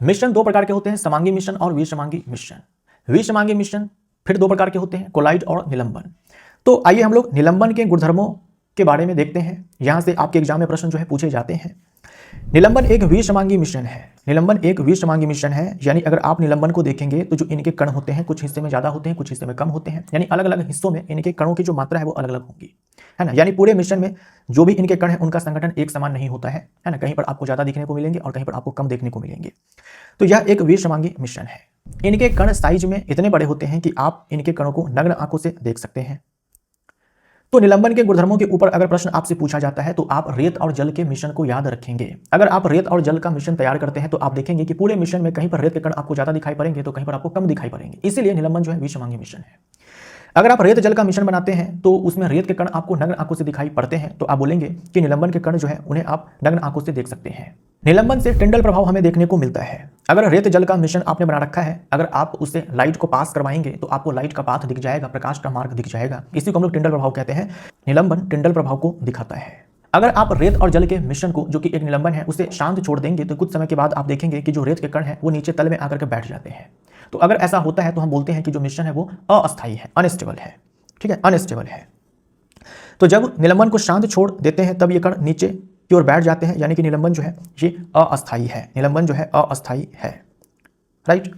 मिश्रण दो प्रकार के होते हैं, समांगी मिश्रण और विषमांगी मिश्रण। विषमांगी मिश्रण फिर दो प्रकार के होते हैं, कोलाइड और निलंबन। तो आइए हम लोग निलंबन के गुणधर्मों के बारे में देखते हैं। यहां से आपके एग्जाम में प्रश्न जो है पूछे जाते हैं। निलंबन एक विषमांगी मिश्रण है। निलंबन एक विषमांगी मिश्रण है, यानी अगर आप निलंबन को देखेंगे तो जो इनके कण होते हैं कुछ हिस्से में ज्यादा होते हैं, कुछ हिस्से में कम होते हैं, यानी अलग अलग हिस्सों में इनके कणों की जो मात्रा है वो अलग अलग होगी, है ना। यानी पूरे मिश्रण में जो भी इनके कण है उनका संगठन एक समान नहीं होता है ना। कहीं पर आपको ज्यादा दिखने को मिलेंगे और कहीं पर आपको कम देखने को मिलेंगे। तो यह एक विषमांगी मिश्रण है। इनके कण साइज में इतने बड़े होते हैं कि आप इनके कणों को नग्न आंखों से देख सकते हैं। तो निलंबन के गुणधर्मों के ऊपर अगर प्रश्न आपसे पूछा जाता है तो आप रेत और जल के मिश्रण को याद रखेंगे। अगर आप रेत और जल का मिश्रण तैयार करते हैं तो आप देखेंगे कि पूरे मिश्रण में कहीं पर रेत के कण आपको ज्यादा दिखाई पड़ेंगे तो कहीं पर आपको कम दिखाई पड़ेंगे। इसीलिए निलंबन जो है विषमांगी मिश्रण है। अगर आप रेत जल का मिश्रण बनाते हैं तो उसमें रेत के कण आपको नग्न आंखों से दिखाई पड़ते हैं, तो आप बोलेंगे कि निलंबन के कण जो है उन्हें आप नग्न आंखों से देख सकते हैं। निलंबन से टिंडल प्रभाव हमें देखने को मिलता है। अगर रेत जल का मिश्रण आपने बना रखा है, अगर आप उससे लाइट को पास करवाएंगे तो आपको लाइट का पाथ दिख जाएगा, प्रकाश का मार्ग दिख जाएगा। इसी को हम लोग टिंडल प्रभाव कहते हैं। निलंबन टिंडल प्रभाव को दिखाता है। अगर आप रेत और जल के मिश्रण को, जो कि एक निलंबन है, उसे शांत छोड़ देंगे तो कुछ समय के बाद आप देखेंगे कि जो रेत के कण हैं वो नीचे तल में आकर के बैठ जाते हैं। तो अगर ऐसा होता है तो हम बोलते हैं कि जो मिश्रण है वो अस्थायी है, अनस्टेबल है। ठीक है, अनस्टेबल है। तो जब निलंबन को शांत छोड़ देते हैं तब ये कण नीचे की ओर बैठ जाते हैं, यानी कि निलंबन जो है ये अस्थायी है। निलंबन जो है अस्थायी है, राइट।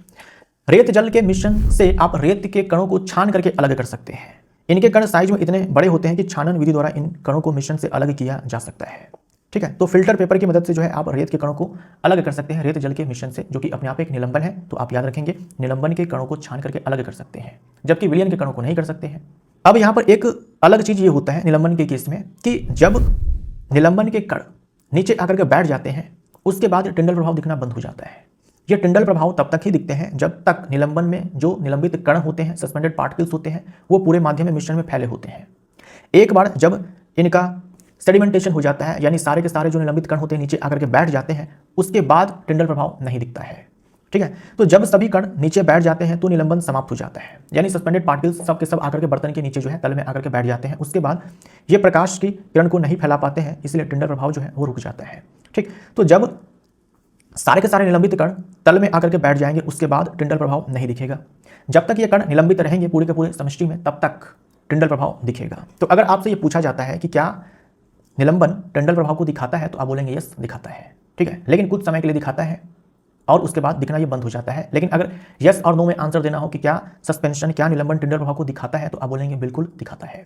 रेत जल के मिश्रण से आप रेत के कणों को छान करके अलग कर सकते हैं। इनके कण साइज में इतने बड़े होते हैं कि छानन विधि द्वारा इन कणों को मिश्रण से अलग किया जा सकता है। ठीक है, तो फिल्टर पेपर की मदद से जो है आप रेत के कणों को अलग कर सकते हैं रेत जल के मिश्रण से, जो कि अपने आप एक निलंबन है। तो आप याद रखेंगे निलंबन के कणों को छान करके अलग कर सकते हैं, जबकि विलयन के कणों को नहीं कर सकते हैं। अब यहां पर एक अलग चीज ये होता है निलंबन के केस में कि जब निलंबन के कण नीचे आकर के बैठ जाते हैं उसके बाद टिंडल प्रभाव दिखना बंद हो जाता है। ये टिंडल प्रभाव तब तक ही दिखते हैं जब तक निलंबन में जो निलंबित कण होते हैं, सस्पेंडेड पार्टिकल्स होते हैं, वो पूरे माध्यम में मिश्रण में फैले होते हैं। एक बार जब इनका सेडिमेंटेशन हो जाता है, यानी सारे के सारे जो निलंबित कण होते हैं नीचे आकर के बैठ जाते हैं, उसके बाद टिंडल प्रभाव नहीं दिखता है। ठीक है, तो जब सभी कण नीचे बैठ जाते हैं तो निलंबन समाप्त हो जाता है, यानी सस्पेंडेड पार्टिकल्स सब के सब आकर के बर्तन के नीचे जो है तल में आकर के बैठ जाते हैं। उसके बाद ये प्रकाश की किरण को नहीं फैला पाते हैं, इसलिए टिंडल प्रभाव जो है वो रुक जाता है। ठीक, तो जब सारे के सारे निलंबित कण तल में आकर के बैठ जाएंगे उसके बाद टिंडल प्रभाव नहीं दिखेगा। जब तक ये कण निलंबित रहेंगे पूरे के पूरे समष्टि में तब तक टिंडल प्रभाव दिखेगा। तो अगर आपसे ये पूछा जाता है कि क्या निलंबन टिंडल प्रभाव को दिखाता है, तो आप बोलेंगे यस दिखाता है। ठीक है, लेकिन कुछ समय के लिए दिखाता है और उसके बाद दिखना ये बंद हो जाता है। लेकिन अगर यस और नो में आंसर देना हो कि क्या सस्पेंशन, क्या निलंबन टिंडल प्रभाव को दिखाता है, तो आप बोलेंगे बिल्कुल दिखाता है।